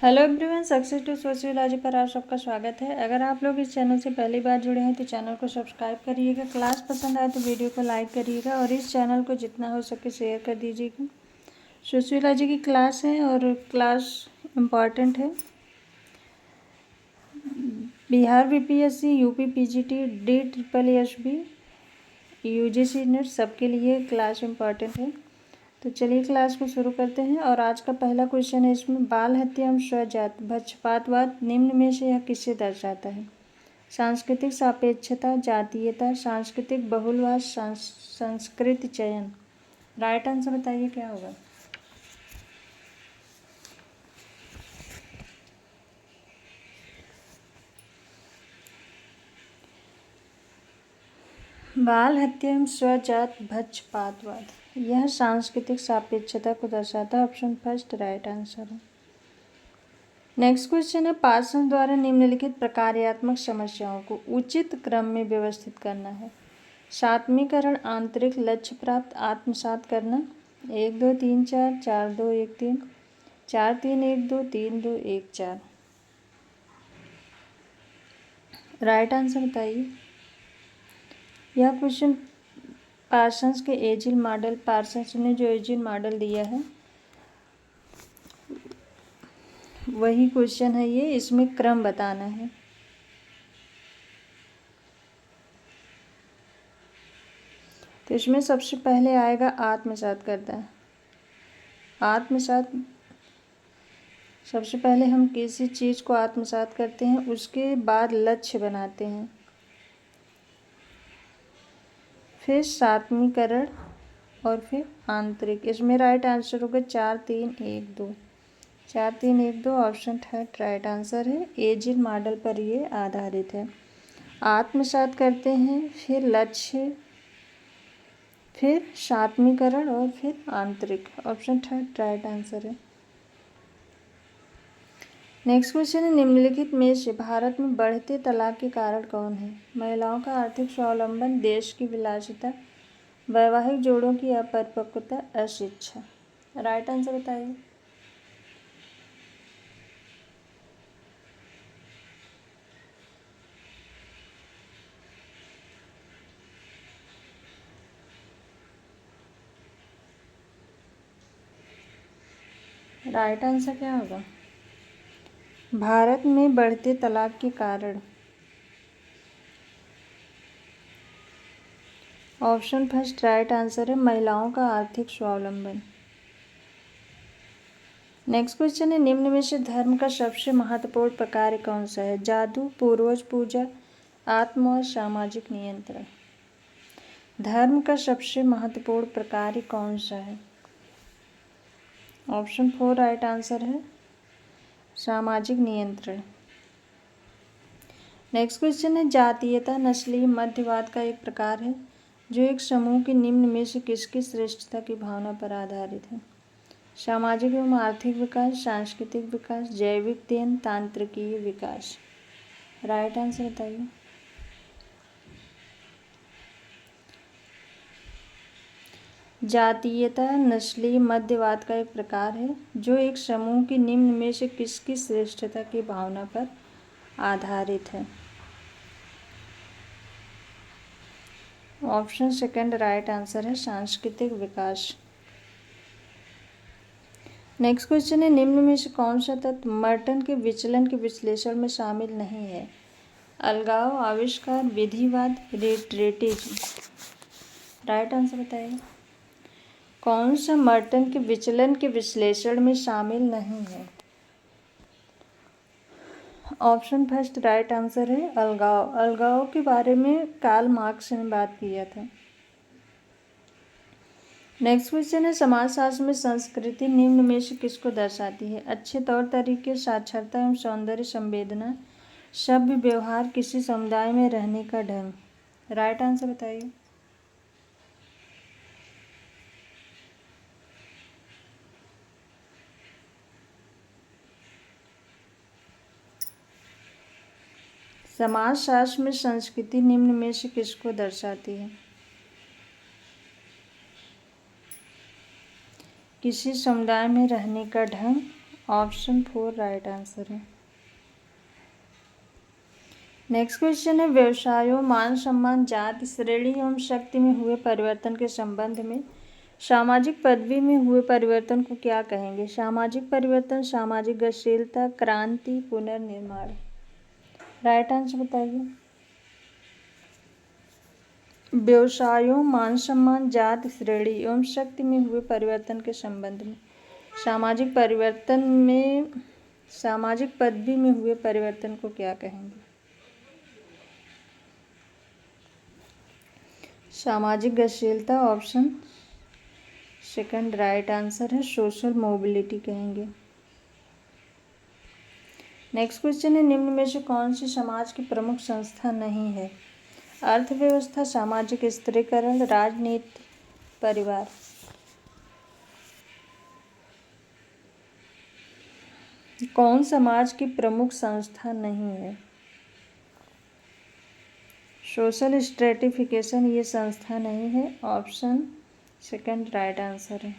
Hello everyone, success to sociology पर आप सबका स्वागत है। अगर आप लोग इस चैनल से पहली बार जुड़े हैं तो चैनल को सब्सक्राइब करिएगा। क्लास पसंद आए तो वीडियो को लाइक करिएगा और इस चैनल को जितना हो सके शेयर कर दीजिएगा। सोशियोलॉजी की क्लास है और क्लास इम्पॉर्टेंट है। Bihar BPSC, UP PGT, DSSB, UGC net सबके लिए क्लास इम्पॉर्टेंट है। तो चलिए क्लास को शुरू करते हैं। और आज का पहला क्वेश्चन है इसमें, बाल हत्या एवं स्वजात पक्षपातवाद निम्न में से यह किससे दर्शाता है? सांस्कृतिक सापेक्षता, जातीयता, सांस्कृतिक बहुलवाद, संस्कृति चयन। राइट आंसर बताइए क्या होगा। बाल हत्या एवं स्वजात पक्षपातवाद, यह सांस्कृतिक सापेक्षता को दर्शाता है। ऑप्शन फर्स्ट राइट आंसर है। नेक्स्ट क्वेश्चन है, पार्सन द्वारा निम्नलिखित प्रकार्यात्मक समस्याओं को उचित क्रम में व्यवस्थित करना है। सात्मीकरण, आंतरिक लक्ष्य प्राप्त, आत्मसात करना। 1 2 3 4, 4 2 1 3, 4 3 1 2, 3 2 1 4। राइट आंसर बताइए। यह क्वेश्चन पार्सन्स ने जो एजिल मॉडल दिया है वही क्वेश्चन है ये। इसमें क्रम बताना है। तो इसमें सबसे पहले आएगा आत्मसात करता है। आत्मसात, सबसे पहले हम किसी चीज़ को आत्मसात करते हैं, उसके बाद लक्ष्य बनाते हैं, फिर सात्मीकरण और फिर आंतरिक। इसमें राइट आंसर होगा 4 3 1 2। 4 3 1 2 ऑप्शन थर्ड राइट आंसर है। एजिल मॉडल पर ये आधारित है। आत्मसात करते हैं, फिर लक्ष्य, फिर सात्मीकरण और फिर आंतरिक। ऑप्शन थर्ड राइट आंसर है। नेक्स्ट क्वेश्चन है, निम्नलिखित में से भारत में बढ़ते तलाक के कारण कौन है? महिलाओं का आर्थिक स्वावलंबन, देश की विलासिता, वैवाहिक जोड़ों की अपरिपक्वता, अशिक्षा। राइट आंसर बताइए। राइट आंसर क्या होगा? भारत में बढ़ते तलाक के कारण ऑप्शन फर्स्ट राइट आंसर है, महिलाओं का आर्थिक स्वावलंबन। नेक्स्ट क्वेश्चन है, निम्न में से धर्म का सबसे महत्वपूर्ण प्रकार कौन सा है? जादू, पूर्वज पूजा, आत्म और सामाजिक नियंत्रण। धर्म का सबसे महत्वपूर्ण प्रकार कौन सा है? ऑप्शन 4 राइट आंसर है, सामाजिक नियंत्रण। नेक्स्ट क्वेश्चन है, जातीयता नस्लीय मध्यवाद का एक प्रकार है जो एक समूह के निम्न में से किसकी श्रेष्ठता की भावना पर आधारित है? सामाजिक एवं आर्थिक विकास, सांस्कृतिक विकास, जैविक अध्ययन, तांत्रिकीय विकास। राइट आंसर बताइए। जातीयता नस्लीय मध्यवाद का एक प्रकार है जो एक समूह के निम्न में से किसकी श्रेष्ठता की भावना पर आधारित है? ऑप्शन सेकंड राइट आंसर है, सांस्कृतिक विकास। नेक्स्ट क्वेश्चन है, निम्न में से कौन सा तत्व मर्टन के विचलन के विश्लेषण में शामिल नहीं है? अलगाव, आविष्कार, विधिवाद, रिट्रेटिज्म। राइट आंसर बताइए। कौन सा मर्टन के विचलन के विश्लेषण में शामिल नहीं है? ऑप्शन फर्स्ट राइट आंसर है, अलगाव। अलगाव के बारे में कार्ल मार्क्स ने बात किया था। नेक्स्ट क्वेश्चन है, समाजशास्त्र में संस्कृति निम्न में से किसको दर्शाती है? अच्छे तौर तरीके, साक्षरता एवं सौंदर्य संवेदना, सभ्य व्यवहार, किसी समुदाय में रहने का ढंग। राइट आंसर बताइए। समाजशास्त्र में संस्कृति निम्न में से किसको दर्शाती है? किसी समुदाय में रहने का ढंग ऑप्शन 4 राइट आंसर है। नेक्स्ट क्वेश्चन है व्यवसायों, मान सम्मान, जाति, श्रेणी एवं शक्ति में हुए परिवर्तन के संबंध में सामाजिक पदवी में हुए परिवर्तन को क्या कहेंगे? सामाजिक परिवर्तन, सामाजिक गतिशीलता, क्रांति, पुनर्निर्माण। राइट आंसर बताइए। व्यवसायों, मान सम्मान, जाति, श्रेणी एवं शक्ति में हुए परिवर्तन के संबंध में सामाजिक पदवी में हुए परिवर्तन को क्या कहेंगे? सामाजिक गतिशीलता, ऑप्शन सेकंड राइट आंसर है, सोशल मोबिलिटी कहेंगे। नेक्स्ट क्वेश्चन है निम्न में से कौन सी समाज की प्रमुख संस्था नहीं है? अर्थव्यवस्था, सामाजिक स्थिरीकरण, राजनीति, परिवार। कौन समाज की प्रमुख संस्था नहीं है? सोशल स्ट्रेटिफिकेशन ये संस्था नहीं है, ऑप्शन सेकंड राइट आंसर है।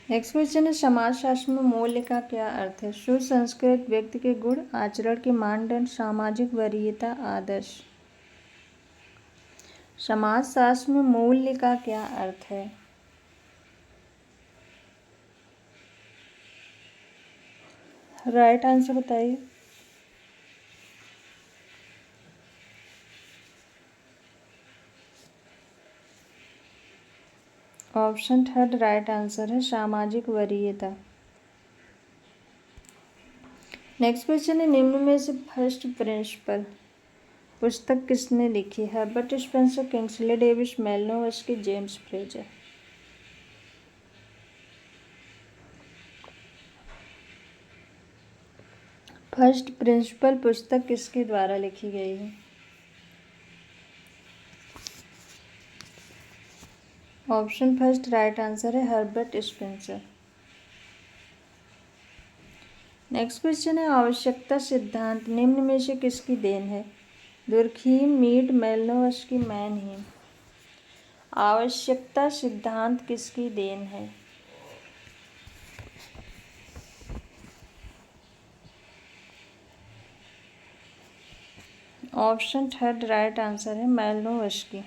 नेक्स्ट क्वेश्चन है समाजशास्त्र में मूल्य का क्या अर्थ है? सुसंस्कृत व्यक्ति के गुण, आचरण के मानदंड, सामाजिक वरीयता, आदर्श। समाजशास्त्र में मूल्य का क्या अर्थ है? राइट आंसर बताइए। ऑप्शन थर्ड राइट आंसर है, सामाजिक वरीयता। नेक्स्ट क्वेश्चन है निम्न में से फर्स्ट प्रिंसिपल पुस्तक किसने लिखी? Herbert Spencer, Kingsley Davis, Malinowski, James Frazer. First principle पुस्तक किसके द्वारा लिखी गई है? ऑप्शन फर्स्ट राइट आंसर है, हर्बर्ट स्पेंसर। नेक्स्ट क्वेश्चन है आवश्यकता सिद्धांत निम्न में से किसकी देन है? Durkheim, Mead, Malinowski, Mannheim. आवश्यकता सिद्धांत किसकी देन है? ऑप्शन थर्ड राइट आंसर है, मेलिनोवस्की।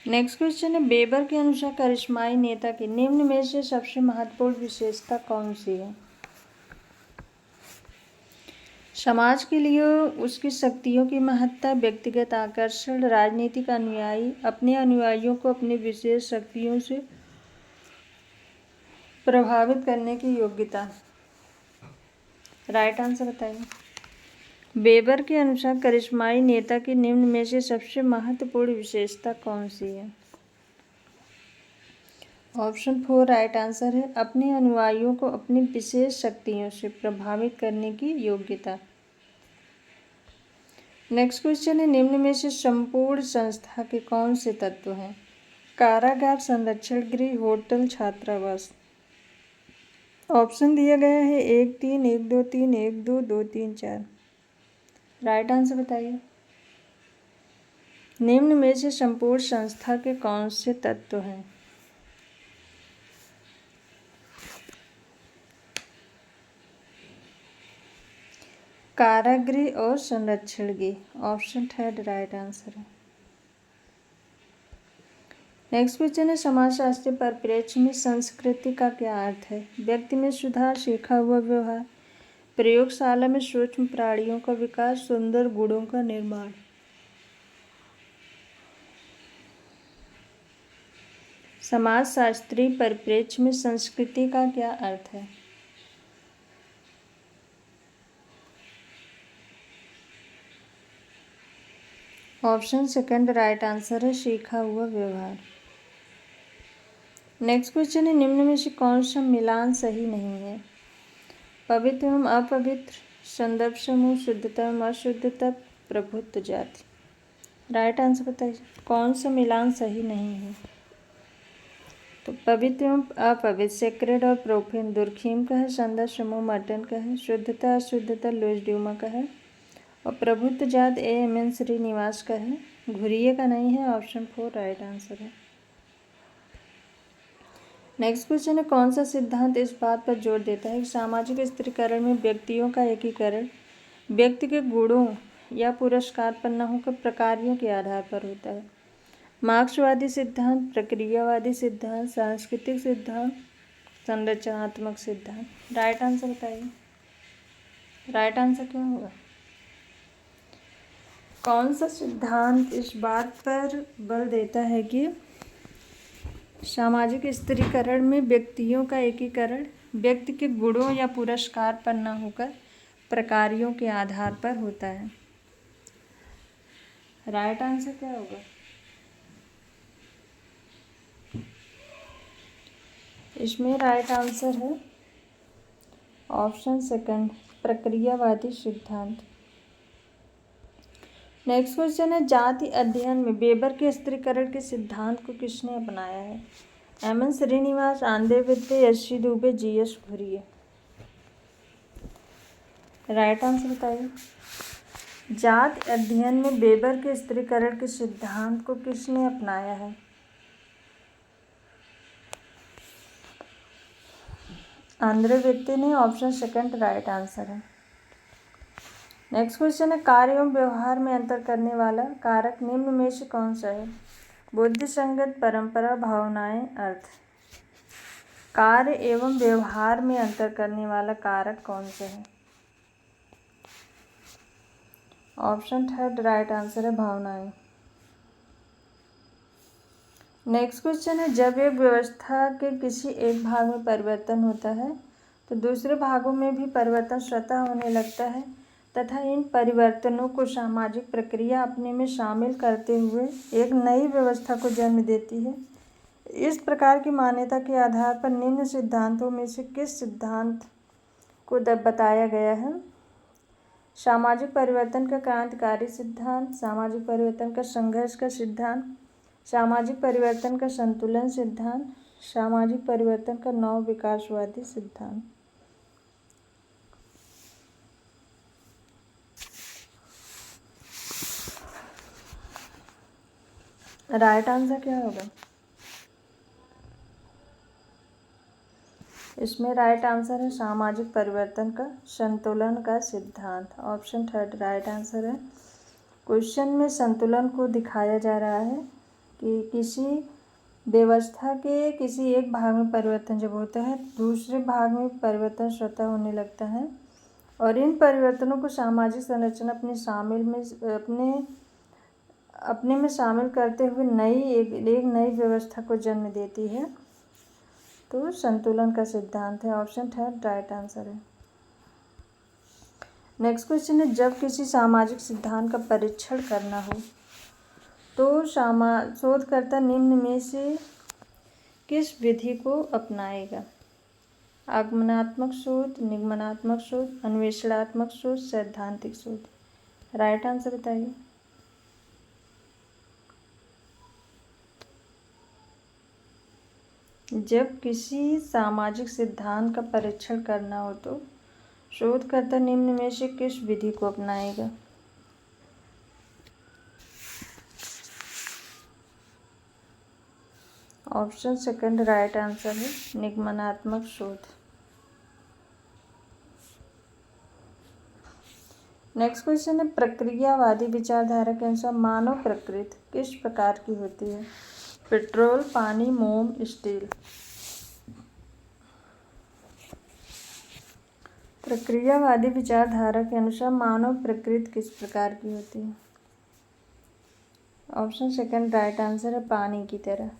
नेक्स्ट क्वेश्चन है बेबर के अनुसार करिश्माई नेता की निम्न में से सबसे महत्वपूर्ण विशेषता कौन सी है? समाज के लिए उसकी शक्तियों की महत्ता, व्यक्तिगत आकर्षण, राजनीतिक अनुयायी, अपने अनुयायियों को अपनी विशेष शक्तियों से प्रभावित करने की योग्यता। राइट आंसर बताइए। बेबर के अनुसार करिश्माई नेता की निम्न में से सबसे महत्वपूर्ण विशेषता कौन सी है? ऑप्शन 4 राइट आंसर है, अपने अनुयायियों को अपनी विशेष शक्तियों से प्रभावित करने की योग्यता। नेक्स्ट क्वेश्चन है निम्न में से संपूर्ण संस्था के कौन से तत्व हैं? कारागार, संरक्षण गृह, होटल, छात्रावास। ऑप्शन दिया गया है 1 3 1 2 3 1 2 2 3 4। राइट आंसर बताइए। निम्न में से संपूर्ण संस्था के कौन से तत्व हैं? कारागृह और संरक्षण गृह। ऑप्शन थर्ड राइट आंसर है। नेक्स्ट क्वेश्चन है समाजशास्त्रीय परिप्रेक्ष्य में संस्कृति का क्या अर्थ है? व्यक्ति में सुधार, सीखा हुआ व्यवहार, प्रयोगशाला में सूक्ष्म प्राणियों का विकास, सुंदर गुणों का निर्माण। समाजशास्त्रीय परिप्रेक्ष्य में संस्कृति का क्या अर्थ है? ऑप्शन सेकंड राइट आंसर है, सीखा हुआ व्यवहार। नेक्स्ट क्वेश्चन है निम्न में से कौन सा मिलान सही नहीं है? पवित्र एवं अपवित्र, संदर्भ समूह, शुद्धता एवं अशुद्धता, प्रभुत्व जाति। राइट आंसर बताइए। कौन सा मिलान सही नहीं है? तो पवित्र एवं अपवित्र, सेक्रेड और प्रोफेन, दुर्खीम का है, संदर्भ समूह मर्टन का है, शुद्धता अशुद्धता लुईस ड्यूमा का है, और प्रभुत्व जात A.M.N. श्रीनिवास का है, घुरिये का नहीं है। ऑप्शन 4 राइट आंसर है। नेक्स्ट क्वेश्चन है, कौन सा सिद्धांत इस बात पर जोर देता है कि सामाजिक स्थिरीकरण में व्यक्तियों का एकीकरण व्यक्ति के गुणों या पुरस्कार पर न होकर प्रकारों के आधार पर होता है? मार्क्सवादी सिद्धांत, प्रक्रियावादी सिद्धांत, सांस्कृतिक सिद्धांत, संरचनात्मक सिद्धांत। राइट आंसर बताइए, राइट आंसर क्या होगा? कौन सा सिद्धांत इस बात पर बल देता है कि सामाजिक स्थिरीकरण में व्यक्तियों का एकीकरण व्यक्ति के गुणों या पुरस्कार पर न होकर प्रकारों के आधार पर होता है? राइट आंसर क्या होगा? इसमें राइट आंसर है ऑप्शन सेकंड, प्रक्रियावादी सिद्धांत। नेक्स्ट क्वेश्चन है, जाति अध्ययन में वेबर के स्थिरीकरण के सिद्धांत को किसने अपनाया है? एम.एन. श्रीनिवास, आंदे विद्ये, S C. Dube, G S. Ghurye. Right answer बताइए। जाति अध्ययन में वेबर के स्थिरीकरण के सिद्धांत को किसने अपनाया है? आंद्रे वित्ते ने। ऑप्शन सेकंड राइट आंसर है। नेक्स्ट क्वेश्चन है, कार्य एवं व्यवहार में अंतर करने वाला कारक निम्न में से कौन सा है? बुद्धि, संगत, परंपरा, भावनाएं, अर्थ। कार्य एवं व्यवहार में अंतर करने वाला कारक कौन सा है? ऑप्शन थर्ड राइट आंसर है, भावनाएं। नेक्स्ट क्वेश्चन है, जब एक व्यवस्था के किसी एक भाग में परिवर्तन होता है तो दूसरे भागों में भी परिवर्तन स्वतः होने लगता है तथा इन परिवर्तनों को सामाजिक प्रक्रिया अपने में शामिल करते हुए एक नई व्यवस्था को जन्म देती है। इस प्रकार की मान्यता के आधार पर निम्न सिद्धांतों में से किस सिद्धांत को बताया गया है? सामाजिक परिवर्तन का क्रांतिकारी सिद्धांत, सामाजिक परिवर्तन का संघर्ष का सिद्धांत, सामाजिक परिवर्तन का संतुलन सिद्धांत, सामाजिक परिवर्तन का नव विकासवादी सिद्धांत। राइट आंसर क्या होगा? इसमें राइट आंसर है सामाजिक परिवर्तन का संतुलन का सिद्धांत। ऑप्शन थर्ड राइट आंसर है। क्वेश्चन में संतुलन को दिखाया जा रहा है कि किसी व्यवस्था के किसी एक भाग में परिवर्तन जब होता है दूसरे भाग में परिवर्तन स्वतः होने लगता है और इन परिवर्तनों को सामाजिक संरचना अपने में शामिल करते हुए एक नई व्यवस्था को जन्म देती है, तो संतुलन का सिद्धांत है। ऑप्शन थर्ड राइट आंसर है। नेक्स्ट क्वेश्चन है, जब किसी सामाजिक सिद्धांत का परीक्षण करना हो तो शोधकर्ता निम्न में से किस विधि को अपनाएगा? आगमनात्मक शोध, निगमनात्मक शोध, अन्वेषणात्मक शोध, सैद्धांतिक शोध। राइट आंसर बताइए। जब किसी सामाजिक सिद्धांत का परीक्षण करना हो तो शोधकर्ता निम्न में से किस विधि को अपनाएगा? ऑप्शन सेकंड राइट आंसर है, निगमनात्मक शोध। नेक्स्ट क्वेश्चन है, प्रक्रियावादी विचारधारा के अनुसार मानव प्रकृति किस प्रकार की होती है? पेट्रोल, पानी, मोम, स्टील। प्रक्रियावादी विचारधारा के अनुसार मानव प्रकृति किस प्रकार की होती है? ऑप्शन सेकंड राइट आंसर है, पानी की तरह।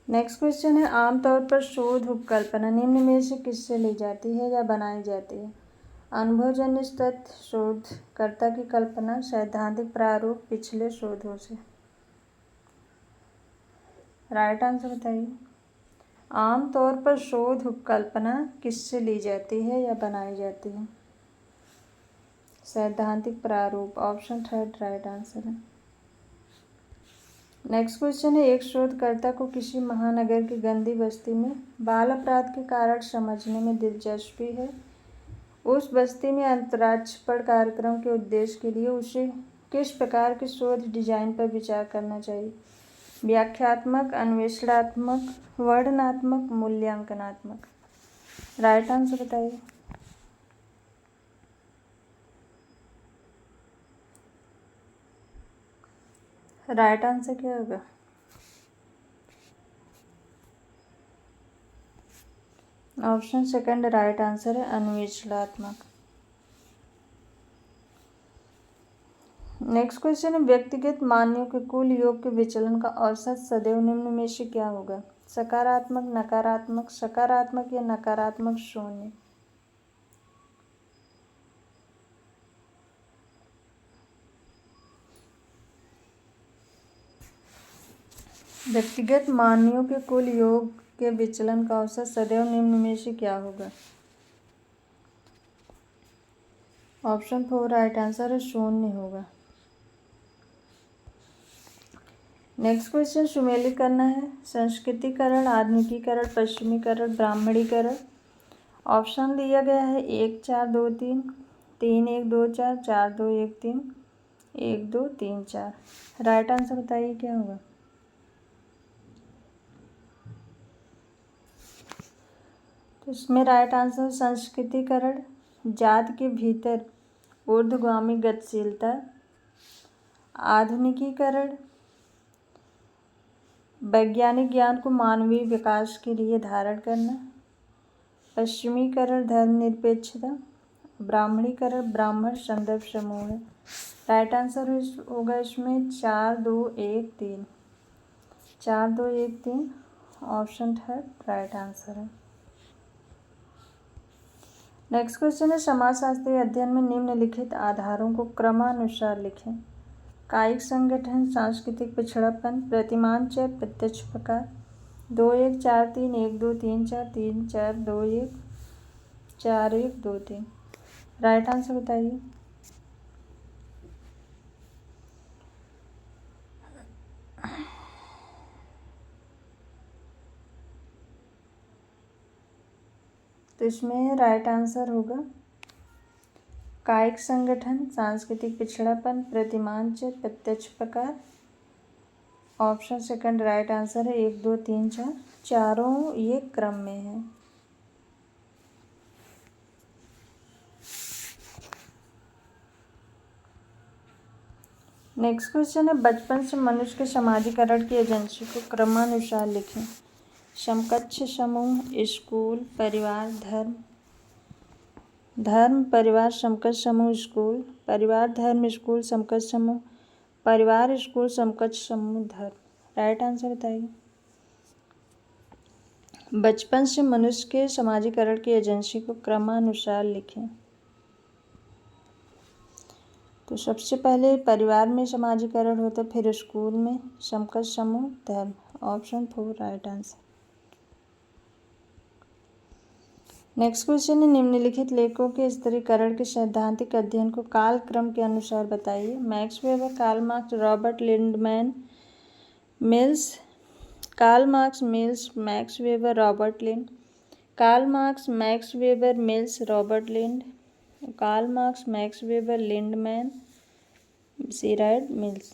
नेक्स्ट क्वेश्चन है, आमतौर पर शोध उपकल्पना निम्न में से किससे ली जाती है या बनाई जाती है? अनुभवजन्य तथ्य, शोधकर्ता की कल्पना, सैद्धांतिक प्रारूप, पिछले शोधों से। राइट आंसर बताइए। आमतौर पर शोध उपकल्पना किससे ली जाती है या बनाई जाती है? सैद्धांतिक प्रारूप। ऑप्शन थर्ड राइट आंसर है। नेक्स्ट क्वेश्चन है, एक शोधकर्ता को किसी महानगर की गंदी बस्ती में बाल अपराध के कारण समझने में दिलचस्पी है। उस बस्ती में अंतराक्षपण कार्यक्रम के उद्देश्य के लिए उसे किस प्रकार के शोध डिजाइन पर विचार करना चाहिए? व्याख्यात्मक, अन्वेषणात्मक, वर्णनात्मक, मूल्यांकनात्मक। राइट आंसर बताइए। राइट आंसर क्या होगा? ऑप्शन सेकंड राइट आंसर है, अन्वेषणात्मक। नेक्स्ट क्वेश्चन है, व्यक्तिगत मानों के कुल योग के विचलन का औसत सदैव निम्न में से क्या होगा? सकारात्मक, नकारात्मक, सकारात्मक या नकारात्मक शून्य। व्यक्तिगत मानों के कुल योग के विचलन का औसत सदैव निम्न में से क्या होगा? ऑप्शन 4 राइट आंसर है, शून्य होगा। नेक्स्ट क्वेश्चन, सुमेलित करना है। संस्कृतिकरण, आधुनिकीकरण, पश्चिमीकरण, ब्राह्मणीकरण। ऑप्शन दिया गया है 1 4 2 3, 3 1 2 4, 4 2 1 3, 1 2 3 4। राइट आंसर बताइए क्या होगा? तो इसमें राइट आंसर संस्कृतिकरण, जाति के भीतर ऊर्ध्वगामी गतिशीलता। आधुनिकीकरण, वैज्ञानिक ज्ञान को मानवीय विकास के लिए धारण करना। पश्चिमीकरण, धर्मनिरपेक्षता। ब्राह्मणीकरण, ब्राह्मण संदर्भ समूह है। राइट आंसर होगा इसमें 4 2 1 3, 4 2 1 3। ऑप्शन थर्ड राइट आंसर है। नेक्स्ट क्वेश्चन है, समाजशास्त्री अध्ययन में निम्नलिखित आधारों को क्रमानुसार लिखें। कायिक संगठन, सांस्कृतिक पिछड़ापन, प्रतिमांचय, प्रत्यक्ष प्रकार। 2 1 4 3 1 2 3 4, 3 4 2 1 4 1 2 3। राइट आंसर बताइए। तो इसमें राइट आंसर होगा कायिक संगठन, सांस्कृतिक पिछड़ापन, प्रतिमांचय, प्रत्यक्ष प्रकार। ऑप्शन सेकंड राइट आंसर है, 1 2 3 4, चारों ये क्रम में है। नेक्स्ट क्वेश्चन है, बचपन से मनुष्य के समाजीकरण की एजेंसी को क्रमानुसार लिखें। समकक्ष समूह, स्कूल, परिवार, धर्म। धर्म, परिवार, समकक्ष समूह, स्कूल। परिवार, धर्म, स्कूल, समकक्ष समूह। परिवार, स्कूल, समकक्ष समूह, धर्म। राइट आंसर बताइए। बचपन से मनुष्य के समाजीकरण की एजेंसी को क्रमानुसार लिखें। तो सबसे पहले परिवार में समाजीकरण होता, फिर स्कूल में, समकक्ष समूह, धर्म। Option 4 right answer. Next question है, निम्नलिखित लेखों के स्तरीकरण के सैद्धांतिक अध्ययन को कालक्रम के अनुसार बताइए। Max Weber, Karl Marx, Robert Lindman, Mills. Karl Marx, Mills, Max Weber, Robert Lynd. Karl Marx, Max Weber, Mills, Robert Lynd. Karl Marx, Max Weber, Lindman, C Wright, Mills.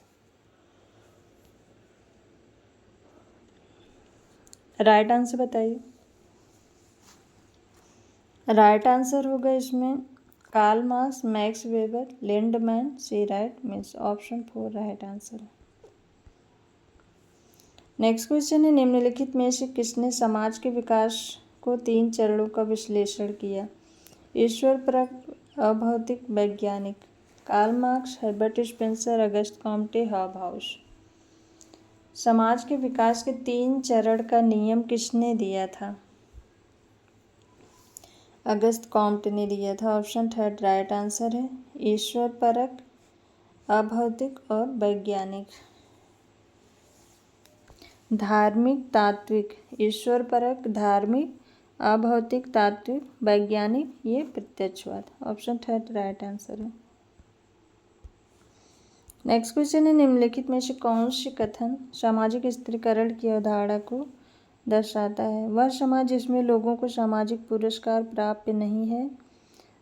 Right answer बताइए। राइट आंसर होगा इसमें Karl Marx, Max Weber, Lindman, C Wright, Mills. Option 4 right answer है। Next question है, निम्नलिखित में से किसने समाज के विकास को 3 चरणों का विश्लेषण किया? ईश्वर परक, अभौतिक, वैज्ञानिक। कार्ल मार्क्स, हर्बर्ट स्पेंसर, अगस्त कॉम्टे, हॉबहाउस। समाज के विकास के 3 चरण का नियम किसने दिया था? अगस्त कॉम्टे ने दिया था। ऑप्शन थर्ड राइट आंसर है, ईश्वर परक, अभौतिक और वैज्ञानिक। धार्मिक, तात्विक। ईश्वर परक, धार्मिक, अभौतिक, तात्विक, वैज्ञानिक, ये प्रत्यक्षवाद। ऑप्शन थर्ड राइट आंसर है। नेक्स्ट क्वेश्चन है, निम्नलिखित में से कौन से कथन सामाजिक स्थिरीकरण की अवधारणा को दर्शाता है? वह समाज जिसमें लोगों को सामाजिक पुरस्कार प्राप्त नहीं है।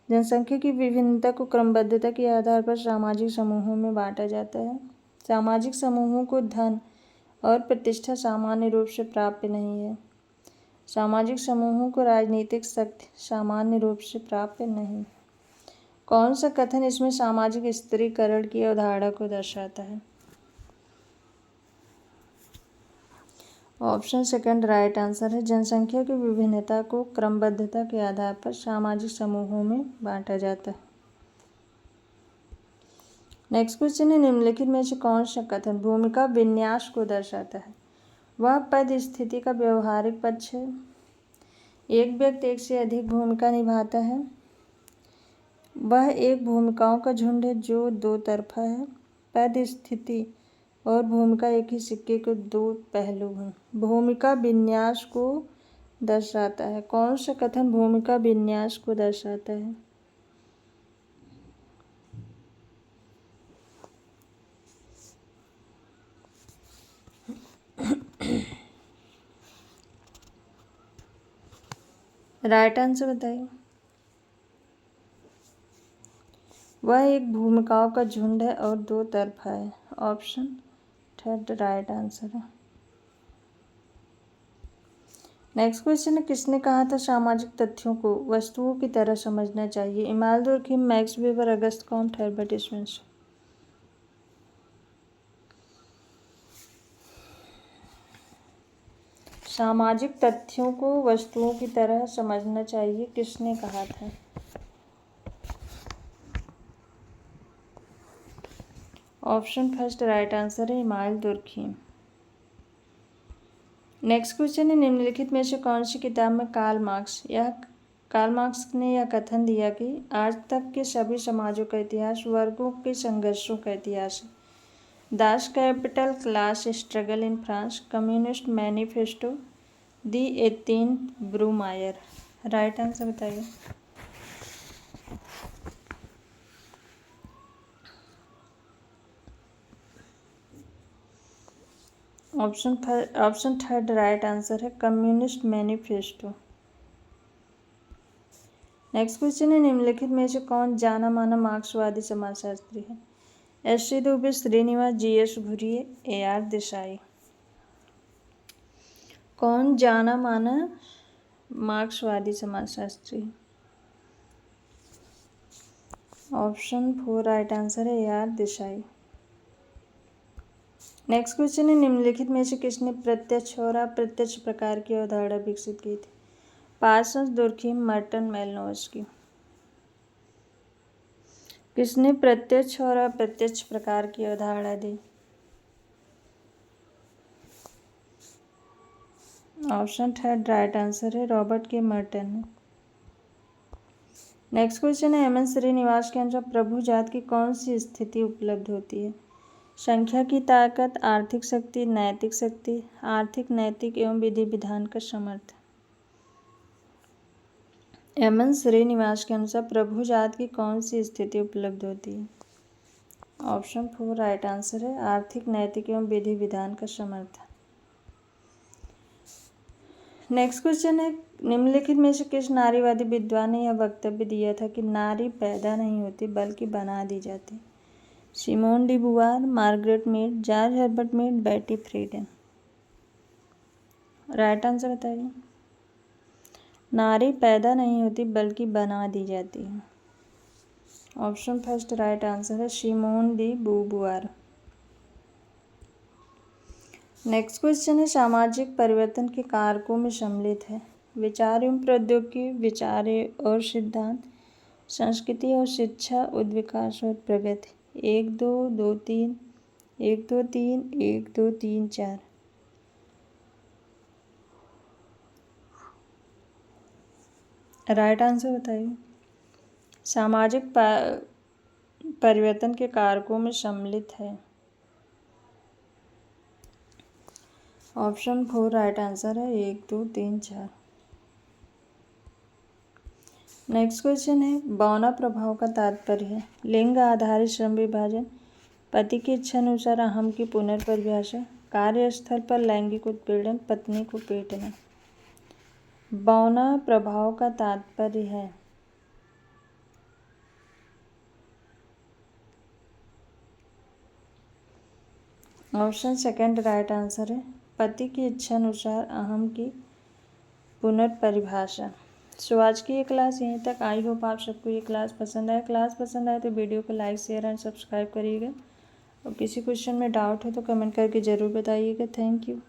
जनसंख्या की विभिन्नता को क्रमबद्धता के आधार पर सामाजिक समूहों में बांटा जाता है। सामाजिक समूहों को धन और प्रतिष्ठा सामान्य रूप से प्राप्य नहीं है। सामाजिक समूहों को राजनीतिक शक्ति सामान्य रूप से प्राप्य नहीं। कौन सा कथन इसमें सामाजिक स्थिरीकरण की अवधारणा को दर्शाता है? ऑप्शन सेकंड राइट आंसर है। जनसंख्या की विभिन्नता को क्रमबद्धता के आधार पर सामाजिक समूहों में बांटा जाता है। नेक्स्ट क्वेश्चन है, निम्नलिखित में से कौन सा कथन भूमिका विन्यास को दर्शाता है? वह पद स्थिति का व्यवहारिक पक्ष है। एक व्यक्ति एक से अधिक भूमिका निभाता है। वह एक भूमिकाओं का झुंड है जो दो तरफा है। पद स्थिति और भूमिका एक ही सिक्के के दो पहलू हैं। भूमिका विन्यास को दर्शाता है। कौन सा कथन भूमिका विन्यास को दर्शाता है? राइट आंसर बताइए। वह एक भूमिकाओं का झुंड है और दो तरफा है। ऑप्शन थर्ड राइट आंसर है। नेक्स्ट क्वेश्चन है, किसने कहा था सामाजिक तथ्यों को वस्तुओं की तरह समझना चाहिए? इमाल Durkheim, max weber, Auguste Comte, Herbert Spencer. सामाजिक तथ्यों को वस्तुओं की तरह समझना चाहिए, किसने कहा था? ऑप्शन फर्स्ट राइट आंसर है, इमाल दुर्खिम। नेक्स्ट क्वेश्चन है, निम्नलिखित में से कौन सी किताब में कार्ल मार्क्स ने यह कथन दिया कि आज तक के सभी समाजों का इतिहास वर्गों के संघर्षों का इतिहास है? Das Kapital, class struggle in France, Communist Manifesto, the 18 Brumaire. Right answer बताइए। ऑप्शन थर्ड राइट आंसर है, कम्युनिस्ट मैनिफेस्टो। नेक्स्ट क्वेश्चन है, निम्नलिखित में से कौन जाना माना मार्क्सवादी समाजशास्त्री है? S C. Dube, Srinivas, G S. Ghurye, A R. Desai. कौन जाना माना मार्क्सवादी समाजशास्त्री? ऑप्शन फोर राइट आंसर है, ए.आर. देसाई। नेक्स्ट क्वेश्चन है, निम्नलिखित में से किसने प्रत्यक्ष और अप्रत्यक्ष प्रकार की अवधारणा विकसित की थी? Parsons, Durkheim, Merton, Malinowski. किसने प्रत्यक्ष और अप्रत्यक्ष प्रकार की अवधारणा दी? ऑप्शन थर्ड राइट आंसर है, रॉबर्ट के मर्टन ने। नेक्स्ट क्वेश्चन है, एम.एन. श्रीनिवास के अनुसार प्रभु जात की कौन सी स्थिति उपलब्ध होती है? संख्या की ताकत, आर्थिक शक्ति, नैतिक शक्ति, आर्थिक, नैतिक एवं विधि विधान का समर्थन। एम.एन. श्रीनिवास के अनुसार प्रभु जात की कौन सी स्थिति उपलब्ध होती है? ऑप्शन फोर राइट आंसर है, आर्थिक, नैतिक एवं विधि विधान का समर्थन। नेक्स्ट क्वेश्चन है, निम्नलिखित में से किस नारीवादी विद्वान ने यह वक्तव्य दिया था कि नारी पैदा नहीं होती बल्कि बना दी जाती? Simone de Beauvoir, Margaret Mead, George Herbert Mead, Betty Friedan. Right answer बताइए। नारी पैदा नहीं होती बल्कि बना दी जाती है। ऑप्शन फर्स्ट राइट आंसर है, सिमोन डी बुवार। नेक्स्ट क्वेश्चन है, सामाजिक परिवर्तन के कारकों में सम्मिलित है विचार एवं प्रौद्योगिकी, विचार और सिद्धांत, संस्कृति और शिक्षा, उद्विकास और प्रगति। 1 2 2 3 1 2 3 1 2 3 4। राइट आंसर बताइए। सामाजिक परिवर्तन के कारकों में सम्मिलित है। ऑप्शन फोर राइट आंसर है, 1 2 3 4। नेक्स्ट क्वेश्चन है, बौना प्रभाव का तात्पर्य है लिंग आधारित श्रम विभाजन, पति की इच्छा अनुसार अहम की पुनर्परिभाषा, कार्यस्थल पर लैंगिक उत्पीड़न, पत्नी को पीटना। बौना प्रभाव का तात्पर्य है ऑप्शन सेकंड राइट आंसर है। पति की इच्छा अनुसार अहम की पुनर्परिभाषा। सो आज की ये क्लास यहीं तक। आई होप आप सबको ये क्लास पसंद आए। क्लास पसंद आए तो वीडियो को लाइक शेयर एंड सब्सक्राइब करिएगा और किसी क्वेश्चन में डाउट है तो कमेंट करके ज़रूर बताइएगा। Thank you.